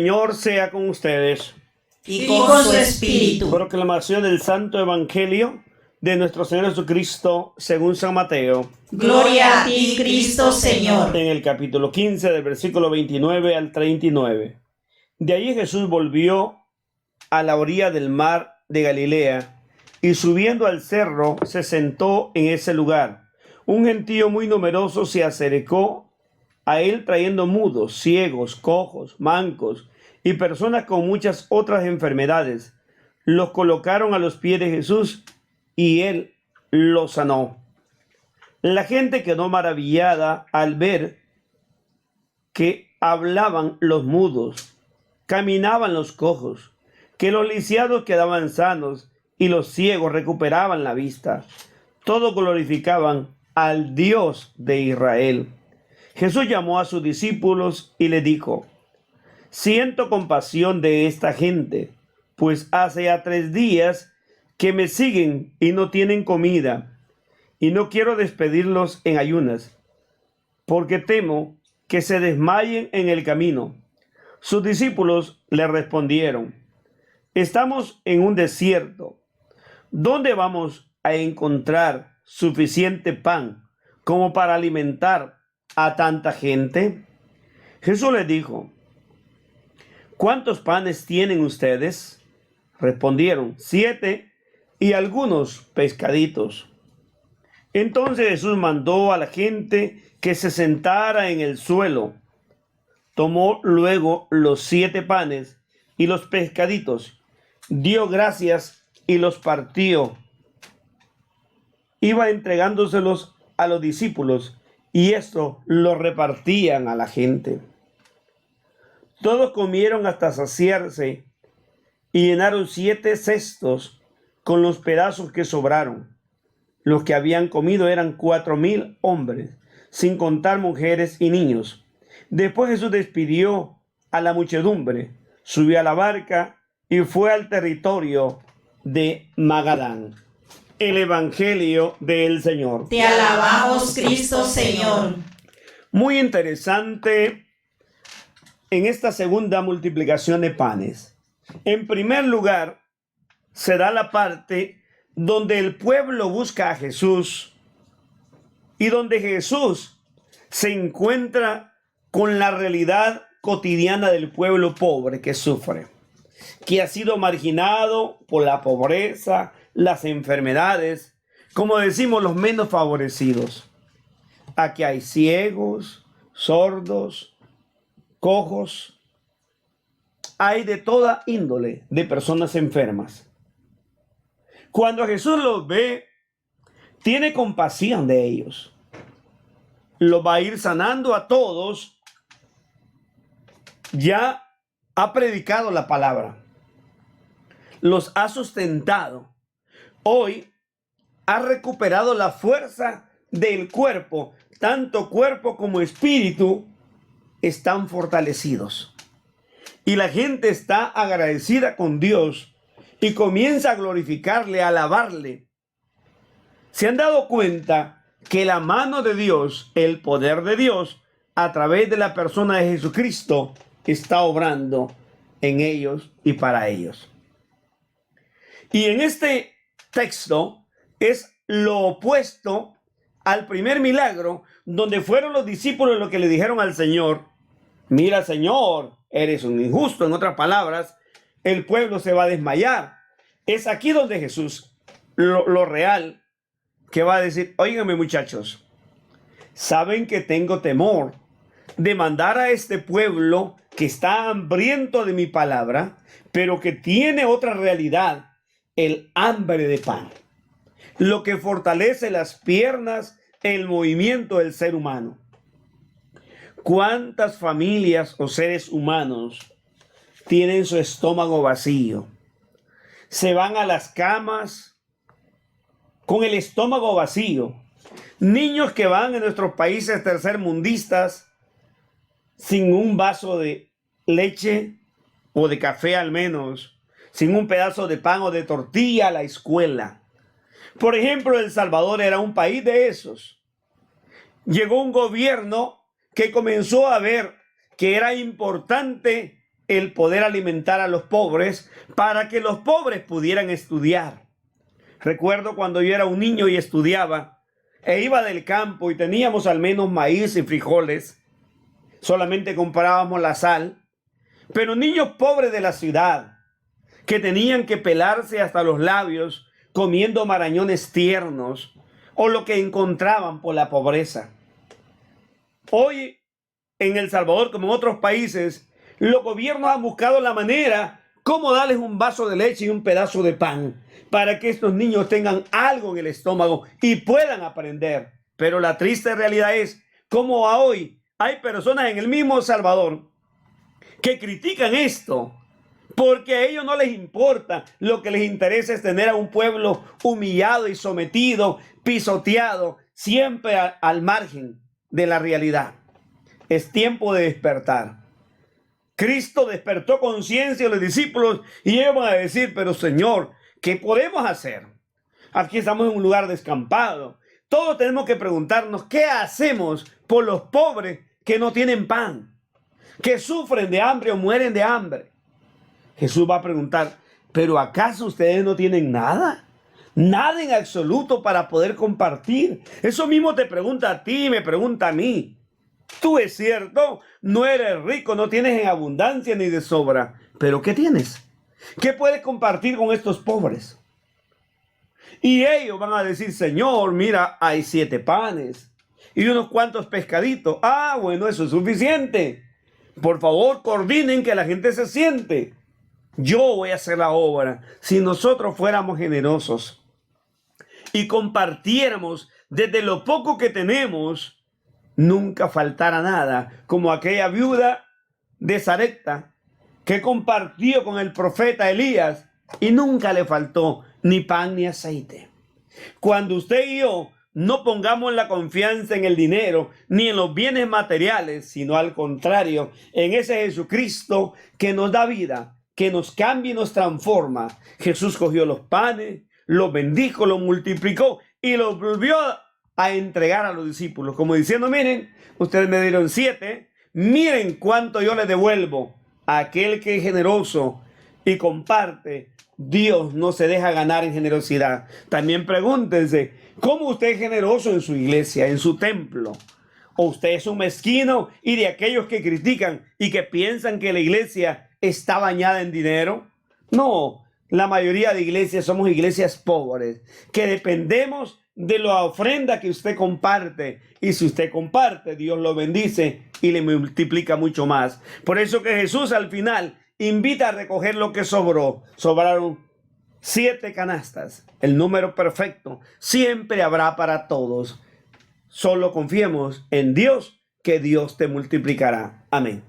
Señor sea con ustedes. Y con su espíritu. Proclamación del Santo Evangelio de nuestro Señor Jesucristo según San Mateo. Gloria a ti, Cristo Señor. En el capítulo 15, del versículo 29 al 39. De allí Jesús volvió a la orilla del mar de Galilea y subiendo al cerro se sentó en ese lugar. Un gentío muy numeroso se acercó a él trayendo mudos, ciegos, cojos, mancos y personas con muchas otras enfermedades. Los colocaron a los pies de Jesús y él los sanó. La gente quedó maravillada al ver que hablaban los mudos, caminaban los cojos, que los lisiados quedaban sanos y los ciegos recuperaban la vista. Todos glorificaban al Dios de Israel. Jesús llamó a sus discípulos y les dijo: siento compasión de esta gente, pues hace ya 3 días que me siguen y no tienen comida, y no quiero despedirlos en ayunas, porque temo que se desmayen en el camino. Sus discípulos le respondieron: estamos en un desierto. ¿Dónde vamos a encontrar suficiente pan como para alimentar a tanta gente? Jesús les dijo: ¿cuántos panes tienen ustedes? Respondieron: 7 y algunos pescaditos. Entonces Jesús mandó a la gente que se sentara en el suelo. Tomó luego los 7 panes y los pescaditos, dio gracias y los partió. Iba entregándoselos a los discípulos y esto lo repartían a la gente. Todos comieron hasta saciarse y llenaron 7 cestos con los pedazos que sobraron. Los que habían comido eran 4,000 hombres, sin contar mujeres y niños. Después Jesús despidió a la muchedumbre, subió a la barca y fue al territorio de Magadán. El Evangelio del Señor. Te alabamos, Cristo Señor. Muy interesante en esta segunda multiplicación de panes. En primer lugar, se da la parte donde el pueblo busca a Jesús y donde Jesús se encuentra con la realidad cotidiana del pueblo pobre que sufre, que ha sido marginado por la pobreza, las enfermedades, como decimos, los menos favorecidos. Aquí hay ciegos, sordos, cojos, hay de toda índole de personas enfermas. Cuando Jesús los ve, tiene compasión de ellos. Los va a ir sanando a todos. Ya ha predicado la palabra. Los ha sustentado. Hoy ha recuperado la fuerza del cuerpo. Tanto cuerpo como espíritu están fortalecidos. Y la gente está agradecida con Dios y comienza a glorificarle, a alabarle. ¿Se han dado cuenta que la mano de Dios, el poder de Dios, a través de la persona de Jesucristo, está obrando en ellos y para ellos? Y en este texto es lo opuesto al primer milagro, donde fueron los discípulos los que le dijeron al Señor: mira, Señor, eres un injusto. En otras palabras, el pueblo se va a desmayar. Es aquí donde Jesús, lo real, que va a decir: óiganme, muchachos, saben que tengo temor de mandar a este pueblo que está hambriento de mi palabra, pero que tiene otra realidad, el hambre de pan, lo que fortalece las piernas, el movimiento del ser humano. ¿Cuántas familias o seres humanos tienen su estómago vacío? Se van a las camas con el estómago vacío. Niños que van en nuestros países tercermundistas sin un vaso de leche o de café al menos, sin un pedazo de pan o de tortilla a la escuela. Por ejemplo, El Salvador era un país de esos. Llegó un gobierno que comenzó a ver que era importante el poder alimentar a los pobres para que los pobres pudieran estudiar. Recuerdo cuando yo era un niño y estudiaba e iba del campo y teníamos al menos maíz y frijoles, solamente comprábamos la sal, pero niños pobres de la ciudad que tenían que pelarse hasta los labios comiendo marañones tiernos o lo que encontraban por la pobreza. Hoy en El Salvador, como en otros países, los gobiernos han buscado la manera cómo darles un vaso de leche y un pedazo de pan para que estos niños tengan algo en el estómago y puedan aprender. Pero la triste realidad es cómo hoy hay personas en el mismo El Salvador que critican esto porque a ellos no les importa. Lo que les interesa es tener a un pueblo humillado y sometido, pisoteado, siempre al margen de la realidad. Es tiempo de despertar. Cristo despertó conciencia a los discípulos y ellos van a decir, pero Señor, ¿qué podemos hacer? Aquí estamos en un lugar descampado. Todos tenemos que preguntarnos, ¿qué hacemos por los pobres que no tienen pan? Que sufren de hambre o mueren de hambre. Jesús va a preguntar, ¿pero acaso ustedes no tienen nada? Nada en absoluto para poder compartir. Eso mismo te pregunta a ti y me pregunta a mí. Tú, es cierto, no eres rico, no tienes en abundancia ni de sobra, pero ¿qué tienes? ¿Qué puedes compartir con estos pobres? Y ellos van a decir, Señor, mira, hay 7 panes y unos cuantos pescaditos. Ah, bueno, eso es suficiente. Por favor, coordinen que la gente se siente. Yo voy a hacer la obra. Si nosotros fuéramos generosos y compartiéramos desde lo poco que tenemos, nunca faltará nada, como aquella viuda de Sarepta que compartió con el profeta Elías y nunca le faltó ni pan ni aceite. Cuando usted y yo no pongamos la confianza en el dinero ni en los bienes materiales, sino al contrario, en ese Jesucristo que nos da vida, que nos cambia y nos transforma. Jesús cogió los panes, los bendijo, los multiplicó y los volvió a entregar a los discípulos, como diciendo, miren, ustedes me dieron 7, miren cuánto yo les devuelvo. A aquel que es generoso y comparte, Dios no se deja ganar en generosidad. También pregúntense, ¿cómo usted es generoso en su iglesia, en su templo? ¿O usted es un mezquino y de aquellos que critican y que piensan que la iglesia está bañada en dinero? No, la mayoría de iglesias somos iglesias pobres, que dependemos de la ofrenda que usted comparte. Y si usted comparte, Dios lo bendice y le multiplica mucho más. Por eso que Jesús al final invita a recoger lo que sobró. Sobraron 7 canastas, el número perfecto. Siempre habrá para todos. Solo confiemos en Dios, que Dios te multiplicará. Amén.